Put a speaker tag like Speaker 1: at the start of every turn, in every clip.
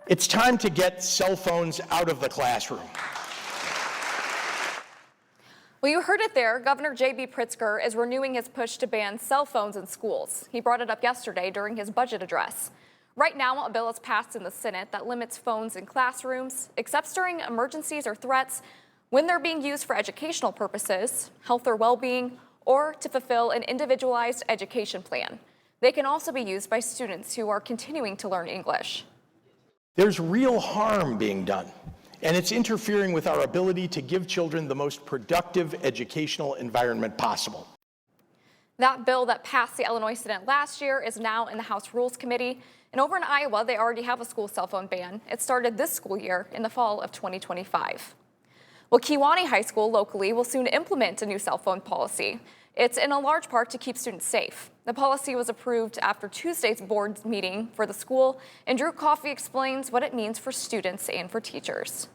Speaker 1: It's time to get cell phones out of the classroom.
Speaker 2: Well, you heard it there. Governor J.B. Pritzker is renewing his push to ban cell phones in schools. He brought it up yesterday during his budget address. Right now, a bill is passed in the Senate that limits phones in classrooms, except during emergencies or threats, when they're being used for educational purposes, health or well-being, or to fulfill an individualized education plan. They can also be used by students who are continuing to learn English.
Speaker 1: There's real harm being done, and it's interfering with our ability to give children the most productive educational environment possible.
Speaker 2: That bill that passed the Illinois Senate last year is now in the House Rules Committee. And over in Iowa, they already have a school cell phone ban. It started this school year in the fall of 2025. Well, Kewanee High School locally will soon implement a new cell phone policy. It's in a large part to keep students safe. The policy was approved after Tuesday's board meeting for the school, and Drew Coffey explains what it means for students and for teachers.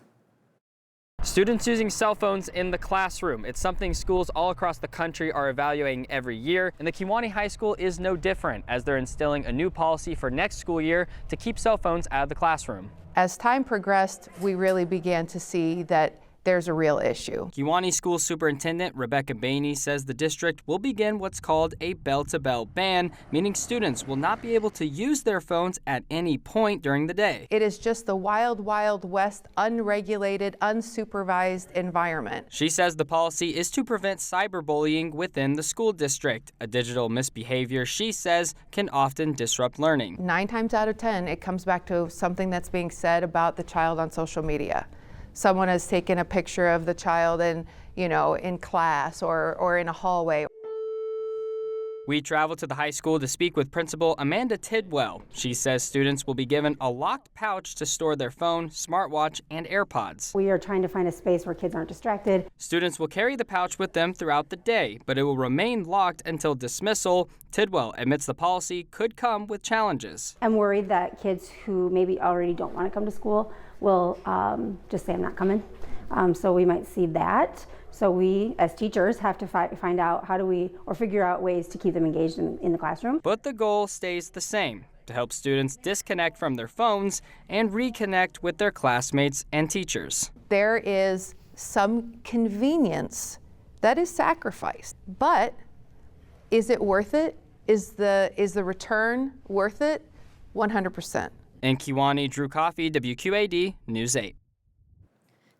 Speaker 3: Students using cell phones in the classroom. It's something schools all across the country are evaluating every year, and the Kewanee High School is no different, as they're instilling a new policy for next school year to keep cell phones out of the classroom.
Speaker 4: As time progressed, we really began to see that there's a real issue.
Speaker 3: Kewanee School Superintendent Rebecca Bainey says the district will begin what's called a bell-to-bell ban, meaning students will not be able to use their phones at any point during the day.
Speaker 4: It is just the wild, wild west, unregulated, unsupervised environment.
Speaker 3: She says the policy is to prevent cyberbullying within the school district, a digital misbehavior she says can often disrupt learning. 9
Speaker 4: times out of 10, it comes back to something that's being said about the child on social media. Someone has taken a picture of the child in class or in a hallway.
Speaker 3: We traveled to the high school to speak with Principal Amanda Tidwell. She says students will be given a locked pouch to store their phone, smartwatch, and AirPods.
Speaker 5: We are trying to find a space where kids aren't distracted.
Speaker 3: Students will carry the pouch with them throughout the day, but it will remain locked until dismissal. Tidwell admits the policy could come with challenges.
Speaker 5: I'm worried that kids who maybe already don't want to come to school will just say, I'm not coming. So we might see that. So we, as teachers, have to find out figure out ways to keep them engaged in the classroom.
Speaker 3: But the goal stays the same, to help students disconnect from their phones and reconnect with their classmates and teachers.
Speaker 4: There is some convenience that is sacrificed, but is it worth it? Is the return worth it? 100%.
Speaker 3: In Kewanee, Drew Coffey, WQAD News 8.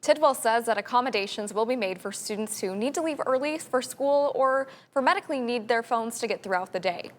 Speaker 2: Tidwell says that accommodations will be made for students who need to leave early for school or for medically need their phones to get throughout the day.